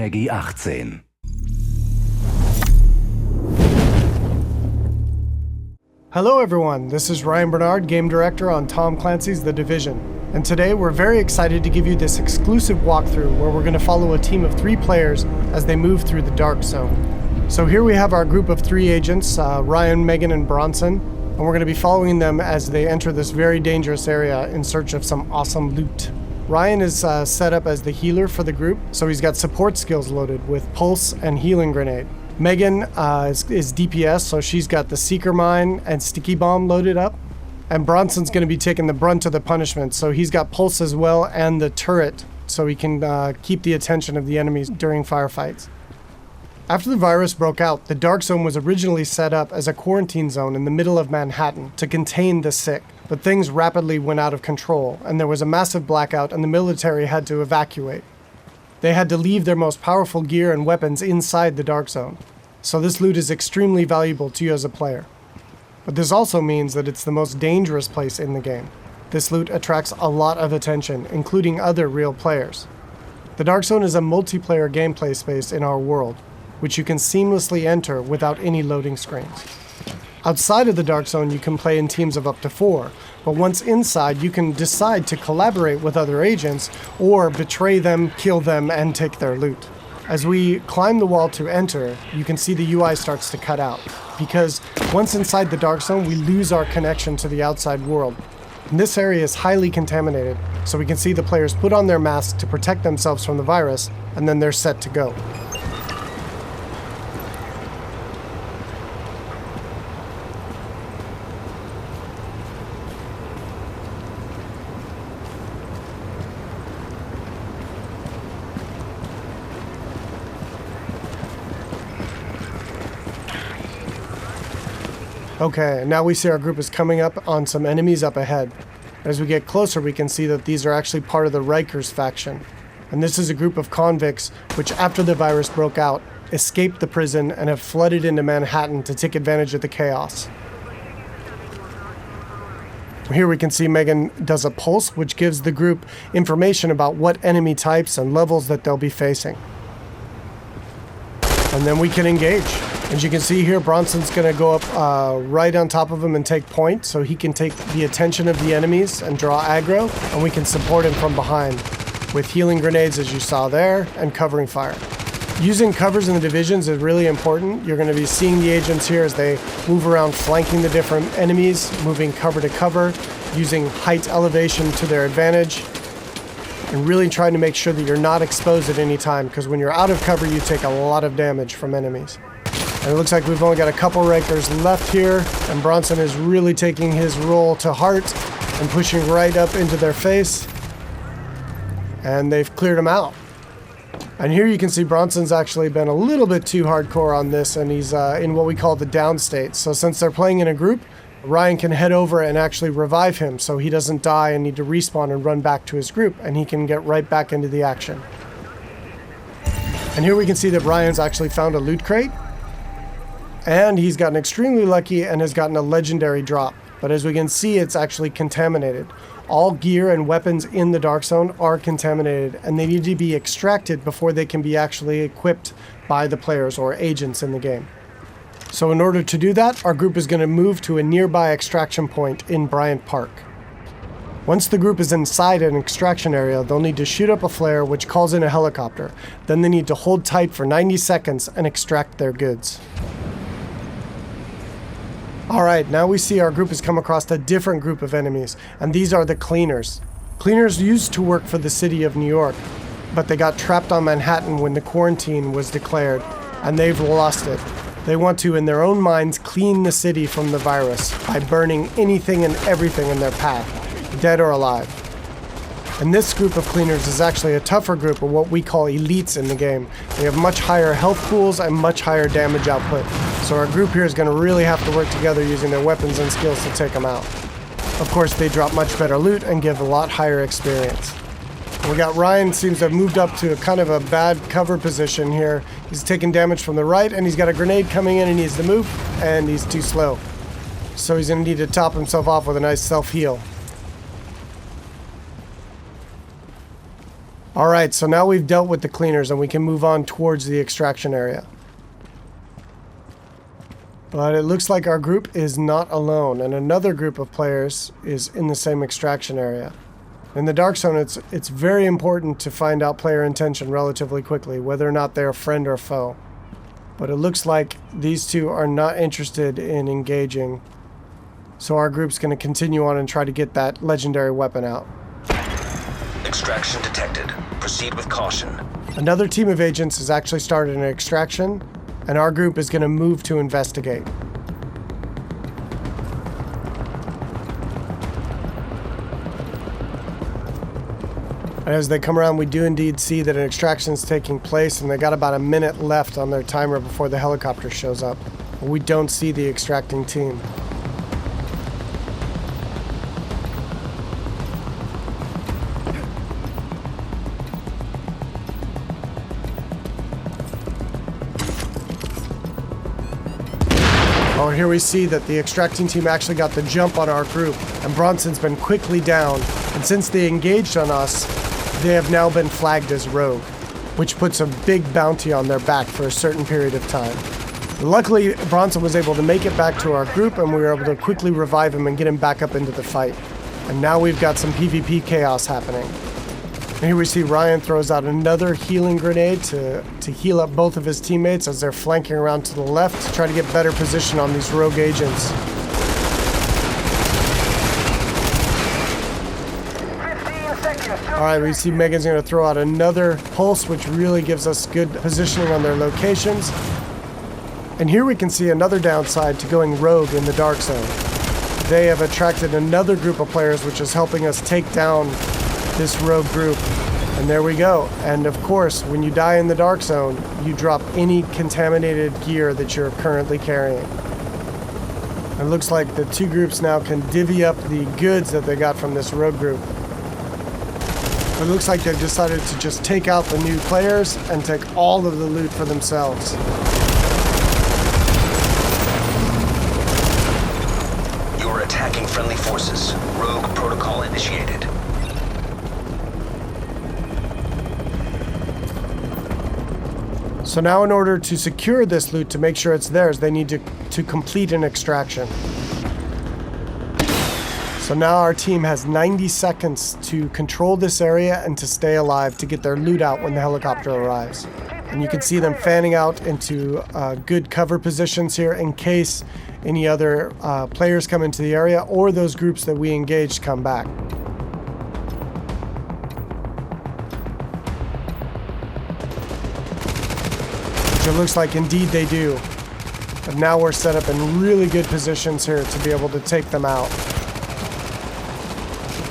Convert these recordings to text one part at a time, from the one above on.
Peggy 18. Hello everyone, this is Ryan Bernard, Game Director on Tom Clancy's The Division. And today we're very excited to give you this exclusive walkthrough where we're going to follow a team of 3 players as they move through the Dark Zone. So here we have our group of 3 agents, Ryan, Megan, and Bronson, and we're going to be following them as they enter this very dangerous area in search of some awesome loot. Ryan is set up as the healer for the group, so he's got support skills loaded with Pulse and Healing Grenade. Megan is DPS, so she's got the Seeker Mine and Sticky Bomb loaded up. And Bronson's going to be taking the brunt of the punishment, so he's got Pulse as well and the turret, so he can keep the attention of the enemies during firefights. After the virus broke out, the Dark Zone was originally set up as a quarantine zone in the middle of Manhattan to contain the sick, but things rapidly went out of control, and there was a massive blackout and the military had to evacuate. They had to leave their most powerful gear and weapons inside the Dark Zone, so this loot is extremely valuable to you as a player. But this also means that it's the most dangerous place in the game. This loot attracts a lot of attention, including other real players. The Dark Zone is a multiplayer gameplay space in our world, which you can seamlessly enter without any loading screens. Outside of the Dark Zone, you can play in teams of up to 4, but once inside, you can decide to collaborate with other agents or betray them, kill them, and take their loot. As we climb the wall to enter, you can see the UI starts to cut out, because once inside the Dark Zone, we lose our connection to the outside world. And this area is highly contaminated, so we can see the players put on their masks to protect themselves from the virus, and then they're set to go. Okay, now we see our group is coming up on some enemies up ahead. As we get closer, we can see that these are actually part of the Rikers faction. And this is a group of convicts which, after the virus broke out, escaped the prison and have flooded into Manhattan to take advantage of the chaos. Here we can see Megan does a pulse, which gives the group information about what enemy types and levels that they'll be facing. And then we can engage. As you can see here, Bronson's going to go up right on top of him and take point, so he can take the attention of the enemies and draw aggro, and we can support him from behind with healing grenades, as you saw there, and covering fire. Using covers in the divisions is really important. You're going to be seeing the agents here as they move around flanking the different enemies, moving cover to cover, using height elevation to their advantage, and really trying to make sure that you're not exposed at any time, because when you're out of cover, you take a lot of damage from enemies. And it looks like we've only got a couple Rikers left here, and Bronson is really taking his role to heart and pushing right up into their face. And they've cleared him out. And here you can see Bronson's actually been a little bit too hardcore on this, and he's in what we call the down state. So since they're playing in a group, Ryan can head over and actually revive him so he doesn't die and need to respawn and run back to his group, and he can get right back into the action. And here we can see that Ryan's actually found a loot crate. And he's gotten extremely lucky and has gotten a legendary drop. But as we can see, it's actually contaminated. All gear and weapons in the Dark Zone are contaminated, and they need to be extracted before they can be actually equipped by the players or agents in the game. So in order to do that, our group is going to move to a nearby extraction point in Bryant Park. Once the group is inside an extraction area, they'll need to shoot up a flare which calls in a helicopter. Then they need to hold tight for 90 seconds and extract their goods. Alright, now we see our group has come across a different group of enemies, and these are the Cleaners. Cleaners used to work for the city of New York, but they got trapped on Manhattan when the quarantine was declared, and they've lost it. They want to, in their own minds, clean the city from the virus by burning anything and everything in their path, dead or alive. And this group of Cleaners is actually a tougher group of what we call elites in the game. They have much higher health pools and much higher damage output. So our group here is going to really have to work together using their weapons and skills to take them out. Of course, they drop much better loot and give a lot higher experience. We got Ryan seems to have moved up to a kind of a bad cover position here. He's taking damage from the right, and he's got a grenade coming in and he needs to move, and he's too slow. So he's going to need to top himself off with a nice self-heal. All right, so now we've dealt with the cleaners and we can move on towards the extraction area. But it looks like our group is not alone, and another group of players is in the same extraction area. In the Dark Zone, it's very important to find out player intention relatively quickly, whether or not they're a friend or foe. But it looks like these two are not interested in engaging, so our group's going to continue on and try to get that legendary weapon out. Extraction detected. Proceed with caution. Another team of agents has actually started an extraction, and our group is going to move to investigate. And as they come around, we do indeed see that an extraction is taking place, and they got about a minute left on their timer before the helicopter shows up. We don't see the extracting team. Oh, here we see that the extracting team actually got the jump on our group, and Bronson's been quickly down, and since they engaged on us, they have now been flagged as rogue, which puts a big bounty on their back for a certain period of time. Luckily, Bronson was able to make it back to our group, and we were able to quickly revive him and get him back up into the fight. And now we've got some PvP chaos happening. And here we see Ryan throws out another healing grenade to heal up both of his teammates as they're flanking around to the left to try to get better position on these rogue agents. 15 seconds. Alright, we see Megan's going to throw out another pulse, which really gives us good positioning on their locations. And here we can see another downside to going rogue in the Dark Zone. They have attracted another group of players, which is helping us take down this rogue group. And there we go. And of course, when you die in the Dark Zone, you drop any contaminated gear that you're currently carrying. It looks like the two groups now can divvy up the goods that they got from this rogue group. It looks like they've decided to just take out the new players and take all of the loot for themselves. You're attacking friendly forces. Rogue protocol initiated. So now in order to secure this loot, to make sure it's theirs, they need to complete an extraction. So now our team has 90 seconds to control this area and to stay alive to get their loot out when the helicopter arrives. And you can see them fanning out into good cover positions here in case any other players come into the area or those groups that we engaged come back. It looks like indeed they do. But now we're set up in really good positions here to be able to take them out.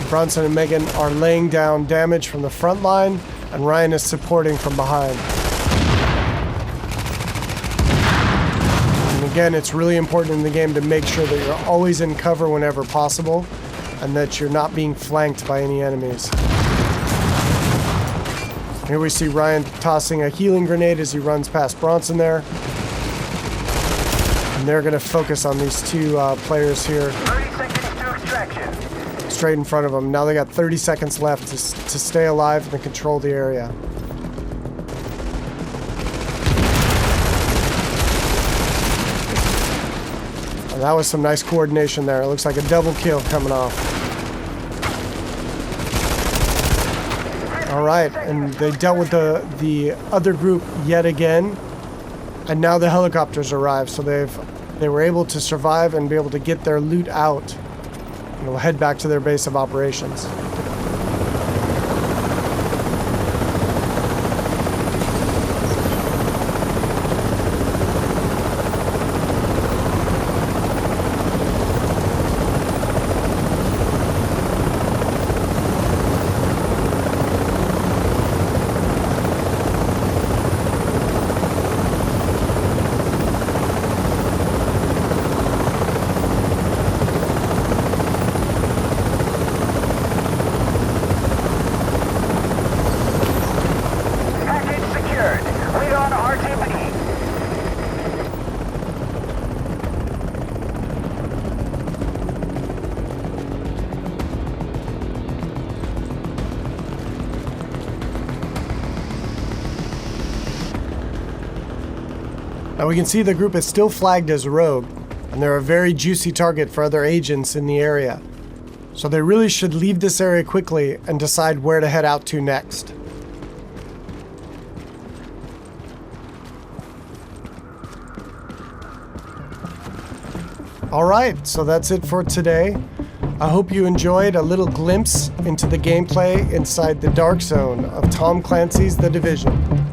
Bronson and Megan are laying down damage from the front line, and Ryan is supporting from behind. And again, it's really important in the game to make sure that you're always in cover whenever possible, and that you're not being flanked by any enemies. Here we see Ryan tossing a healing grenade as he runs past Bronson there. And they're going to focus on these two players here. 30 seconds to extraction. Straight in front of them. Now they got 30 seconds left to stay alive and control the area. And that was some nice coordination there. It looks like a double kill coming off. All right, and they dealt with the other group yet again, and now the helicopters arrived, so they were able to survive and be able to get their loot out, and will head back to their base of operations. Now we can see the group is still flagged as rogue, and they're a very juicy target for other agents in the area. So they really should leave this area quickly and decide where to head out to next. Alright, so that's it for today. I hope you enjoyed a little glimpse into the gameplay inside the dark zone of Tom Clancy's The Division.